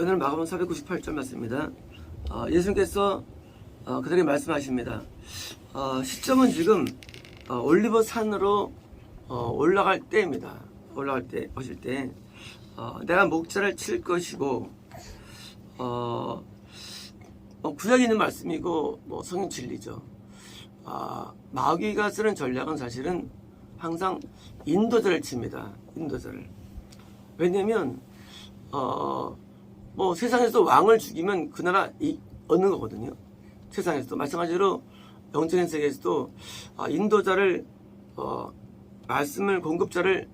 오늘 마가복음 498절 말씀입니다. 예수님께서 그들에게 말씀하십니다. 시점은 지금 올리브 산으로 올라갈 때입니다. 올라갈 때, 오실 때 내가 목자를 칠 것이고 구약에 있는 말씀이고 성경 진리죠. 마귀가 쓰는 전략은 사실은 항상 인도자를 칩니다. 인도자를. 왜냐면 세상에서 왕을 죽이면 그 나라 얻는 거거든요. 세상에서도 마찬가지로 영적인 세계에서도 인도자를 말씀을 공급자를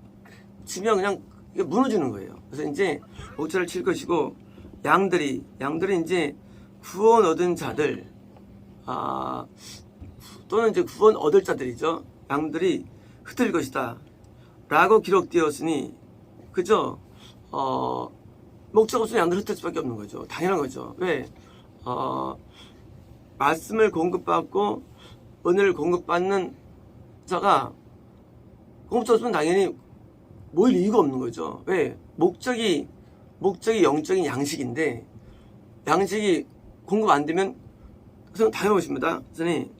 치면 그냥 무너지는 거예요. 그래서 이제 목자를 칠 것이고 양들이 이제 구원 얻은 자들 또는 이제 구원 얻을 자들이죠. 양들이 흩을 것이다 라고 기록되었으니 그죠? 목자가 없으면 양들 흩을 수밖에 없는 거죠. 당연한 거죠. 왜? 말씀을 공급받고 은혜를 공급받는 자가 공급자 없으면 당연히 모일 이유가 없는 거죠. 왜? 목적이 영적인 양식인데 양식이 공급 안 되면 그래서 당연한 것입니다. 그래서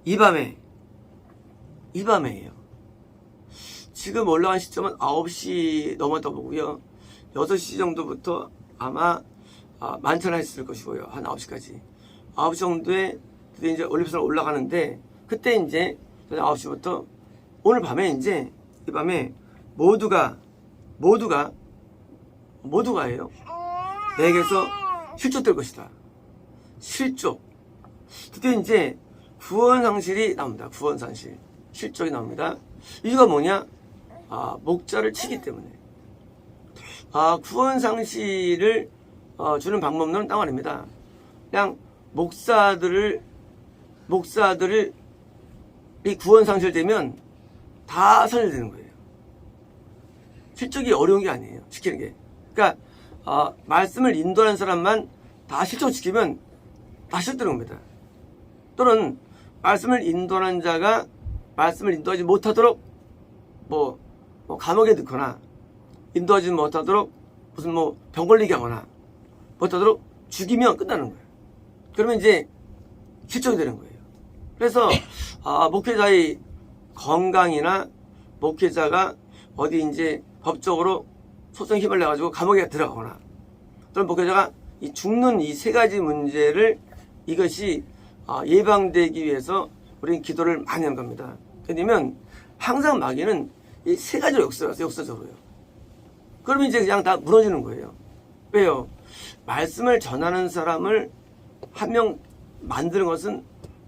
이 밤에예요. 지금 올라간 시점은 9시 넘었다 보고요. 6시 정도부터 아마 만찬했을 것이고요. 한 9시까지. 9시 정도에 이제 올리브산을 올라가는데 그때 이제 9시부터 오늘 밤에 이제 이 밤에 모두가예요. 내게서 실족될 것이다. 실족. 드디어 이제 구원상실이 나옵니다. 구원상실. 실족이 나옵니다. 이유가 뭐냐? 목자를 치기 때문에. 구원상실을 주는 방법론은 딱 말입니다. 그냥 목사들이 구원상실되면 다 선실되는 거예요. 실족이 어려운 게 아니에요. 지키는 게. 그러니까 말씀을 인도하는 사람만 다 실족 지키면 다 실족되는 겁니다. 또는 말씀을 인도하는 자가 말씀을 인도하지 못하도록 감옥에 넣거나 인도하지 못하도록 무슨 병 걸리게 하거나 못하도록 죽이면 끝나는 거예요. 그러면 이제 실족이 되는 거예요. 그래서 목회자의 건강이나 목회자가 어디 이제 법적으로 소송 힘을 내가지고 감옥에 들어가거나 또는 목회자가 죽는 이 세 가지 문제를 이것이 예방되기 위해서 우리는 기도를 많이 한 겁니다. 왜냐면 항상 마귀는 이 세 가지로 역사적으로요. 그러면 이제 그냥 다 무너지는 거예요. 왜요? 말씀을 전하는 사람을 한 명 만드는 것은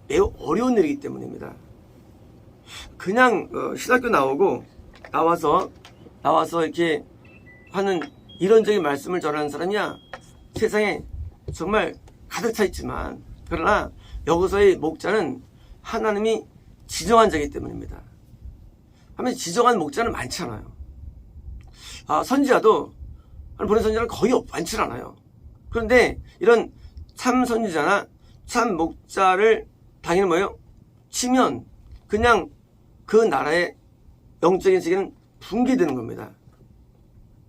매우 어려운 일이기 때문입니다. 그냥 신학교 나와서 이렇게 하는 이론적인 말씀을 전하는 사람이야 세상에 정말 가득 차 있지만 그러나 여기서의 목자는 하나님이 지정한 자이기 때문입니다. 하면 지정한 목자는 많지 않아요. 선지자도 보낸 선지자는 거의 많지 않아요. 그런데 이런 참 선지자나 참 목자를 당연히 치면 그냥 그 나라의 영적인 세계는 붕괴되는 겁니다.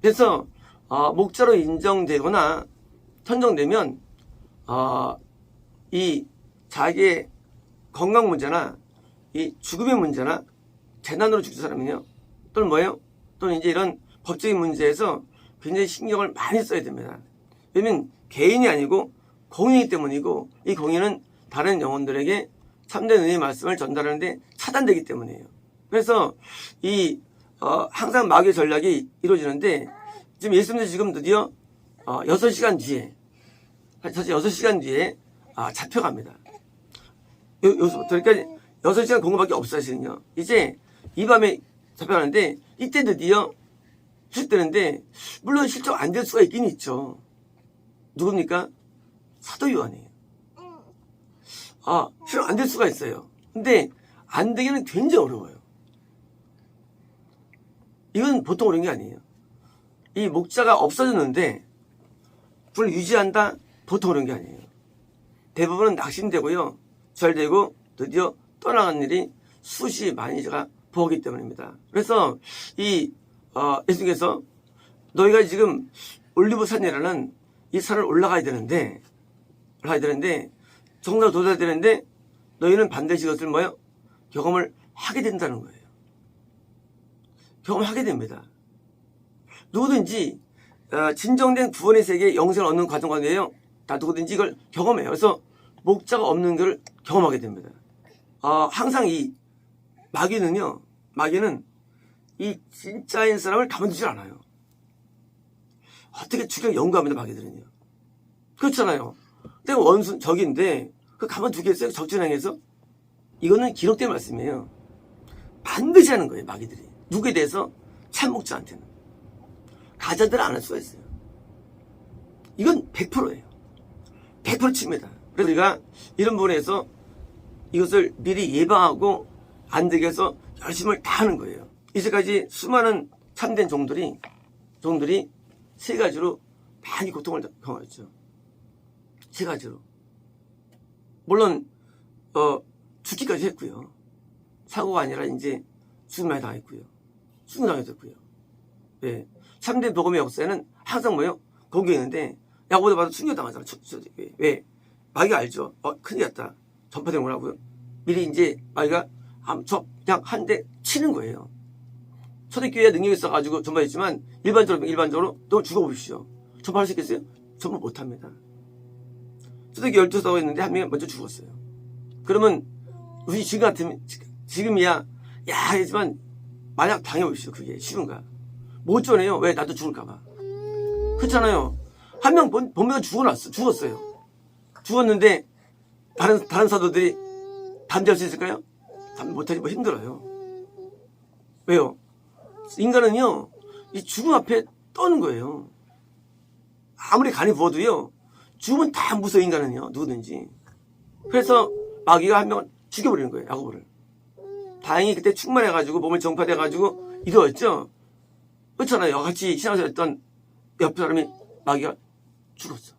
그래서 목자로 인정되거나 선정되면 이 자기의 건강 문제나 이 죽음의 문제나 재난으로 죽는 사람이요. 또는 또는 이제 이런 법적인 문제에서 굉장히 신경을 많이 써야 됩니다. 왜냐면 개인이 아니고 공인이기 때문이고 이 공인은 다른 영혼들에게 참된 은혜의 말씀을 전달하는데 차단되기 때문이에요. 그래서 항상 마귀의 전략이 이루어지는데 지금 예수님도 지금 드디어 6시간 뒤에 사실 6시간 뒤에 잡혀갑니다. 여기서부터 그러니까 6시간 공급밖에 없어요. 사실은요. 이제 이 밤에 잡혀가는데 이때 드디어 실족되는데 물론 실족 안 될 수가 있긴 있죠. 누굽니까? 사도 요한이에요. 실족 안 될 수가 있어요. 근데 안 되기는 굉장히 어려워요. 이건 보통 어려운 게 아니에요. 이 목자가 없어졌는데 그걸 유지한다? 보통 어려운 게 아니에요. 대부분은 낙심되고요. 절되고 드디어 떠나간 일이 수시 많이 제가 보기 때문입니다. 그래서 예수님께서 너희가 지금 올리브산이라는 이 산을 올라가야 되는데 정상을 도달해야 되는데 너희는 반드시 이것을 뭐요? 경험을 하게 된다는 거예요. 경험을 하게 됩니다. 누구든지 진정된 구원의 세계 영생을 얻는 과정 가운데요. 다 누구든지 이걸 경험해요. 그래서 목자가 없는 걸 경험하게 됩니다. 항상 이 마귀는 이 진짜인 사람을 가만두질 않아요. 어떻게 죽여 연구합니다. 마귀들은요. 그렇잖아요. 내가 원수 적인데 그 가만두겠어요? 적진항에서? 이거는 기록된 말씀이에요. 반드시 하는 거예요. 마귀들이. 누구에 대해서? 참목자한테는. 가자들은 안 할 수가 있어요. 이건 100%예요. 100% 칩니다. 그래서 우리가 이런 부분에서 이것을 미리 예방하고 안 되게 해서 열심을 다 하는 거예요. 이제까지 수많은 참된 종들이 세 가지로 많이 고통을 경험했죠. 세 가지로. 물론 죽기까지 했고요. 사고가 아니라 이제 죽음을 당했고요. 죽음당했고요. 예. 참된 복음의 역사에는 항상 뭐요? 공격했는데 야고보다 봐도 충격당하잖아. 왜? 마귀가 알죠. 큰일 났다. 전파되는 거라고요. 미리 이제 마귀가 그냥 한 대 치는 거예요. 초대교회에 능력이 있어가지고 전파했지만 일반적으로 또 죽어보십시오. 전파할 수 있겠어요? 전파 못합니다. 초대교회 12사고 했는데 한 명이 먼저 죽었어요. 그러면 우리 지금 같으면 지금이야 하지만 만약 당해보십시오. 그게 쉬운가? 못 전해요. 왜? 나도 죽을까봐. 그렇잖아요. 한 명 본명 죽었어요. 죽었는데 다른 사도들이 담대할 수 있을까요? 담대 못하지 뭐 힘들어요. 왜요? 인간은요 이 죽음 앞에 떠는 거예요. 아무리 간이 부어도요 죽으면 다 무서워. 인간은요 누구든지. 그래서 마귀가 한 명을 죽여버리는 거예요. 야고보를. 다행히 그때 충만해가지고 몸을 정파돼가지고 이루어졌죠. 그렇잖아요. 같이 신앙생활 했던 옆 사람이 마귀가 죽었어.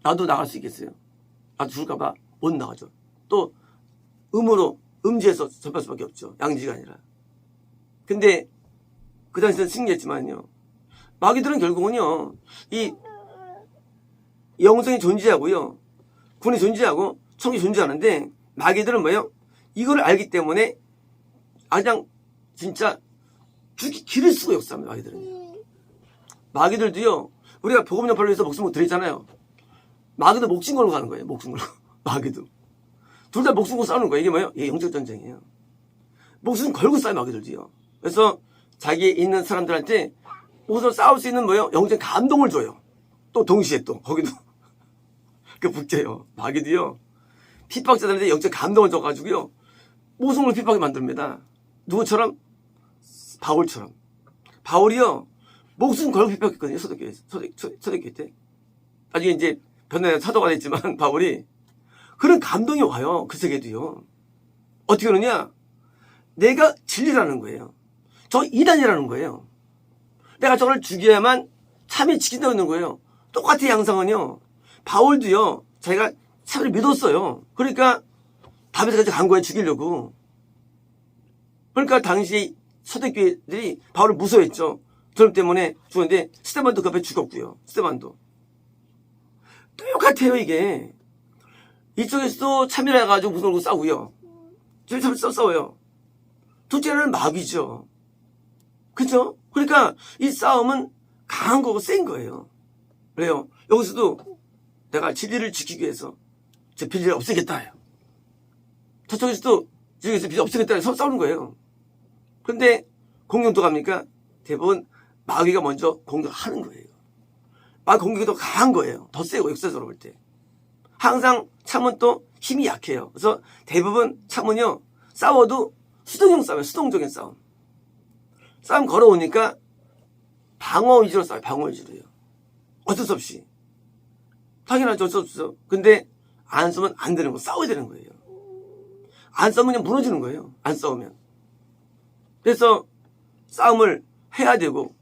나도 나갈 수 있겠어요? 나도 죽을까봐 못 나가죠. 또 음지에서 전파할 수밖에 없죠. 양지가 아니라. 근데 그 당시에는 승리했지만요. 마귀들은 결국은요. 이 영성이 존재하고요. 군이 존재하고 청이 존재하는데 마귀들은 뭐예요? 이걸 알기 때문에 그냥 진짜 기를 쓰고 역사합니다. 마귀들은요. 마귀들도요. 우리가 복음 전파를 위해서 목숨을 드리잖아요. 마귀도 목숨 걸고 가는 거예요. 목숨 걸고. 마귀도. 둘 다 목숨 걸고 싸우는 거예요. 이게 뭐예요? 이게 영적 전쟁이에요. 목숨 걸고 싸요. 마귀들도요. 그래서 자기에 있는 사람들한테 목숨 싸울 수 있는 뭐예요? 영적 감동을 줘요. 또 동시에 또 거기도 그 북제요. 마귀도요. 핍박자들한테 영적 감동을 줘가지고요. 목숨을 핍박하게 만듭니다. 누구처럼? 바울처럼. 바울이요. 목숨 걸고 핍박했거든요. 초대교회 때. 나중에 이제 변화된 사도가 됐지만 바울이 그런 감동이 와요. 그 세계도요. 어떻게 그러냐? 내가 진리라는 거예요. 저 이단이라는 거예요. 내가 저걸 죽여야만 참이 지킨다고 있는 거예요. 똑같은 양상은요. 바울도요. 자기가 참을 믿었어요. 그러니까 다윗까지 간 거예요. 죽이려고. 그러니까 당시 초대교회들이 바울을 무서워했죠. 그럼 때문에 죽었는데 스데반도 그 앞에 죽었고요. 스데반도. 똑같아요. 이게. 이쪽에서도 참여해가지고 무슨 걸고 싸우고요. 저기 싸워요. 둘째는 마귀죠. 그죠? 그러니까 이 싸움은 강한 거고 센 거예요. 그래요. 여기서도 내가 진리를 지키기 위해서 제 비리를 없애겠다 해요. 저쪽에서도 저기서 비리 없애겠다 해서 싸우는 거예요. 근데 공격도 갑니까? 대부분 마귀가 먼저 공격하는 거예요. 마귀 공격이 더 강한 거예요. 더 세고 역사적으로 볼 때. 항상 참은 또 힘이 약해요. 그래서 대부분 참은요. 싸워도 수동형 싸움이에요. 수동적인 싸움. 싸움 걸어오니까 방어 위주로 싸워요. 방어 위주로요. 어쩔 수 없이. 당연하죠. 어쩔 수 없어. 근데 안 싸우면 안 되는 거. 싸워야 되는 거예요. 안 싸우면 그냥 무너지는 거예요. 안 싸우면. 그래서 싸움을 해야 되고.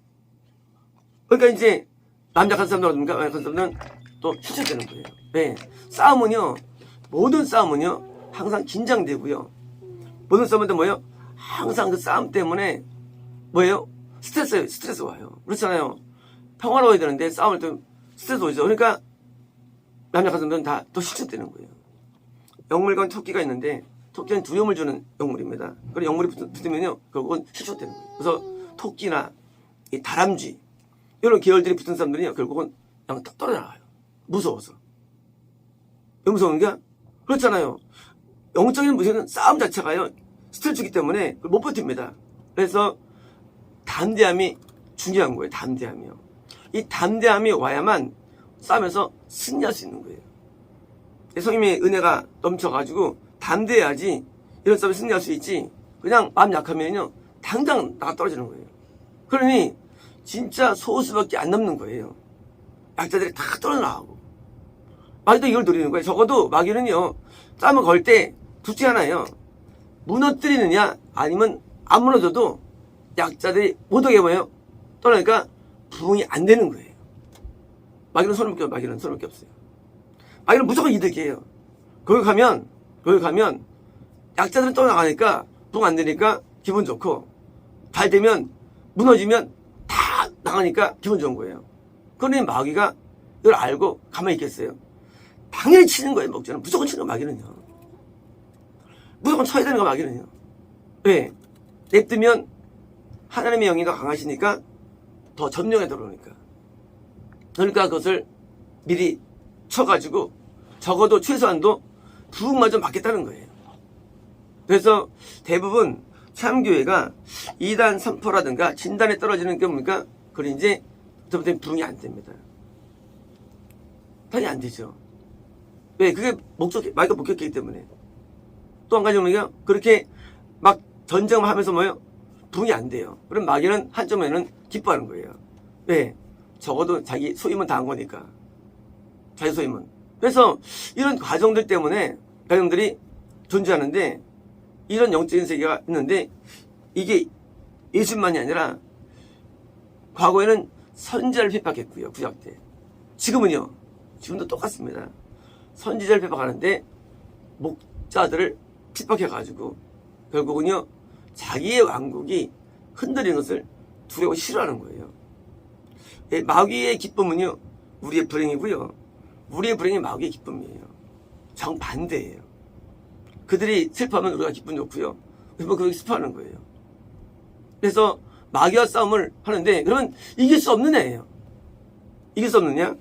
그러니까 이제 남작한 사람들 어떻습니까? 남작한 사람들은 또 실천되는 거예요. 네. 싸움은요. 모든 싸움은요. 항상 긴장되고요. 모든 싸움은 뭐예요? 항상 그 싸움 때문에 뭐예요? 스트레스 와요. 그렇잖아요. 평화로워야 되는데 싸움을 좀 스트레스 오죠. 그러니까 남녀 가슴들은 다 또 실축되는 거예요. 영물과 토끼가 있는데 토끼는 두려움을 주는 영물입니다. 그리고 영물이 붙으면요 결국은 실축되는 거예요. 그래서 토끼나 이 다람쥐 이런 계열들이 붙은 사람들이 결국은 그냥 떨어져나가요. 무서워서. 왜 무서운가? 그렇잖아요. 영적인 무서운 싸움 자체가요 스트레스 주기 때문에 그걸 못 버팁니다. 그래서 담대함이 중요한 거예요. 담대함이요. 이 담대함이 와야만 싸움에서 승리할 수 있는 거예요. 성님의 은혜가 넘쳐가지고 담대해야지 이런 싸움에 승리할 수 있지. 그냥 마음 약하면요 당장 나가 떨어지는 거예요. 그러니 진짜 소수밖에 안 남는 거예요. 약자들이 다 떨어져 나가고. 마귀도 이걸 노리는 거예요. 적어도 마귀는요 싸움을 걸 때 둘 중에 하나예요. 무너뜨리느냐 아니면 안 무너져도 약자들이 못하게 뭐예요? 떠나니까 부응이 안 되는 거예요. 마귀는 손을 묶여. 마귀는 손을 묶여 없어요. 마귀는 무조건 이득이에요. 거기 가면 약자들은 떠나가니까 부응 안 되니까 기분 좋고 잘 되면 무너지면 다 나가니까 기분 좋은 거예요. 그러니 마귀가 이걸 알고 가만히 있겠어요? 당연히 치는 거예요. 목자는 무조건 치는 거 마귀는요. 무조건 쳐야 되는 거 마귀는요. 왜? 냅두면 하나님의 영이가 강하시니까 더 점령에 들어오니까. 그러니까 그것을 미리 쳐가지고 적어도 최소한도 부흥마저 막겠다는 거예요. 그래서 대부분 참교회가 2단 선포라든가 진단에 떨어지는 게 뭡니까? 그걸 이제 그때부터 부흥이 안 됩니다. 당연히 안 되죠. 왜? 그게 마귀가 목격했기 때문에. 또 한 가지는 뭐냐? 그렇게 막 전쟁을 하면서 뭐예요? 부흥이 안 돼요. 그럼 마귀는 한점에는 기뻐하는 거예요. 왜? 적어도 자기 소임은 다 한 거니까. 자기 소임은. 그래서 이런 과정들 때문에 여러분들이 존재하는데 이런 영적인 세계가 있는데 이게 예수만이 아니라 과거에는 선지자를 핍박했고요. 구약 때. 지금도 똑같습니다. 선지자를 핍박하는데 목자들을 핍박해가지고 결국은요 자기의 왕국이 흔들리는 것을 두려워 싫어하는 거예요. 마귀의 기쁨은요 우리의 불행이고요. 우리의 불행이 마귀의 기쁨이에요. 정반대예요. 그들이 슬퍼하면 우리가 기분 좋고요. 그러면 그렇게 슬퍼하는 거예요. 그래서 마귀와 싸움을 하는데 그러면 이길 수 없는 애예요. 이길 수 없느냐?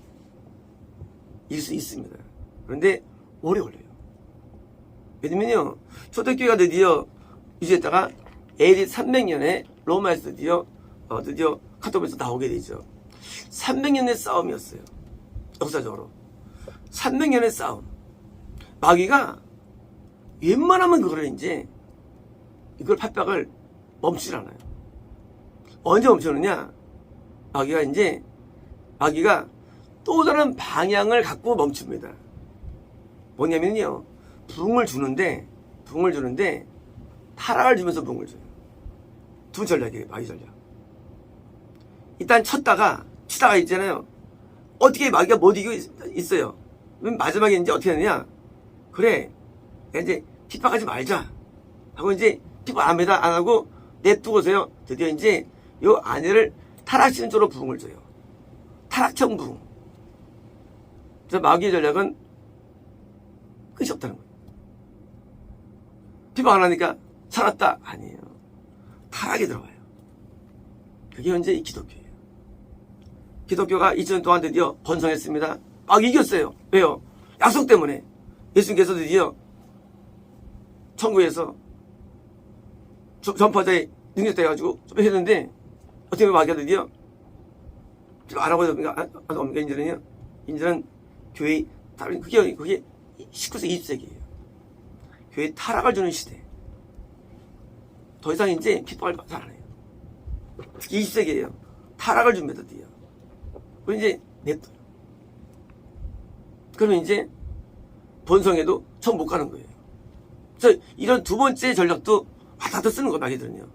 이길 수 있습니다. 그런데 오래 걸려요. 왜냐면요 초대교회가 드디어 유지했다가 AD 300년에 로마에서 드디어 카톡에서 나오게 되죠. 300년의 싸움이었어요. 역사적으로 300년의 싸움. 마귀가 웬만하면 그거를 이제 이걸 핍박을 멈추질 않아요. 언제 멈추느냐? 마귀가 또 다른 방향을 갖고 멈춥니다. 뭐냐면요 부흥을 주는데 타락을 주면서 부흥을 줘요. 두 전략이에요. 마귀 전략. 일단 치다가 있잖아요. 어떻게 마귀가 못 이기고 있어요. 그럼 마지막에 이제 어떻게 하느냐? 그래 이제 핍박하지 말자 하고 이제 핍박 안 하고 냅두고서요 드디어 이제 요 아내를 타락시키는 쪽으로 부흥을 줘요. 타락형 부흥. 그래서 마귀의 전략은 끝이 없다는 거예요. 핍박 안 하니까 살았다? 아니에요. 타락이 들어가요. 그게 현재 이 기독교예요. 기독교가 2000년 동안 드디어 번성했습니다. 막 이겼어요. 왜요? 약속 때문에. 예수님께서 드디어 천국에서 전파자의 능력 돼가지고 했는데 어떻게 보면 마귀가 드디어 알아보니까 인자는 교회의 그게 19세기 20세기예요. 교회 타락을 주는 시대. 더 이상 이제 핍박을 잘 안 해요. 20세기예요. 타락을 줍니다, 드디어. 그럼 이제 냅둬요. 그러면 이제 본성에도 처음 못 가는 거예요. 그래서 이런 두 번째 전략도 와다다 쓰는 거예요, 마귀들은요.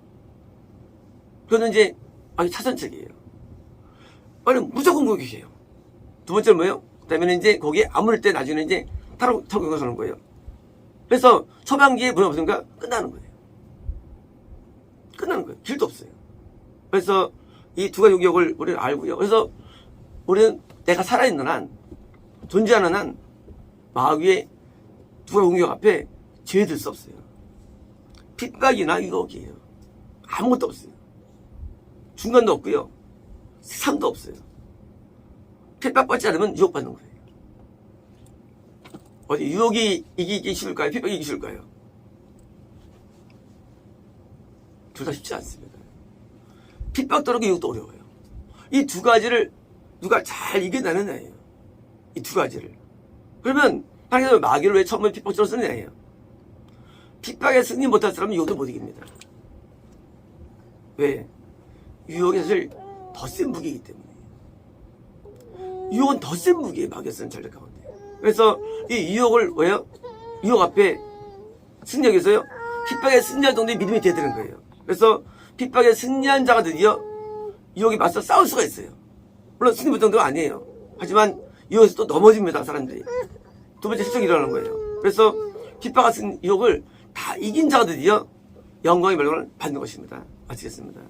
그거는 이제 마귀 차선책이에요. 마귀는 무조건 공격해요. 두 번째는 뭐예요? 그 다음에는 이제 거기에 아무럴 때 나중에 이제 타락 공격하는 거예요. 그래서 초반기에 뭐가 없으니까 끝나는 거예요. 끝나는 거예요. 길도 없어요. 그래서 이 두 가지 공격을 우리는 알고요. 그래서 우리는 내가 살아있는 한, 존재하는 한 마귀의 누가 공격 앞에 죄들 수 없어요. 핍박이나 유혹이에요. 아무것도 없어요. 중간도 없고요. 세상도 없어요. 핍박받지 않으면 유혹받는 거예요. 어디 유혹이 이기기 쉬울까요? 핍박이 이기기 쉬울까요? 둘 다 쉽지 않습니다. 핍박도 어렵고 유혹도 어려워요. 이 두 가지를 누가 잘 이겨내느냐예요. 이 두 가지를. 그러면 하나님께서 마귀를 왜 처음에 핍박처럼 쓰느냐예요. 핍박에 승리 못할 사람은 유혹도 못 이깁니다. 왜? 유혹이 사실 더 센 무기이기 때문에. 유혹은 더 센 무기예요. 마귀가 쓰는 전략 가운데. 그래서 이 유혹을 왜요? 유혹 앞에 승리하기 위해서요. 핍박에 승리할 정도의 믿음이 돼야 되는 거예요. 그래서 핍박에 승리한 자가 드디어 유혹에 맞서 싸울 수가 있어요. 물론 승리 못 정도가 아니에요. 하지만 유혹에서 또 넘어집니다. 사람들이. 두 번째 실적이 일어나는 거예요. 그래서 핍박과 유혹을 다 이긴 자가 드디어 영광의 멸망을 받는 것입니다. 마치겠습니다.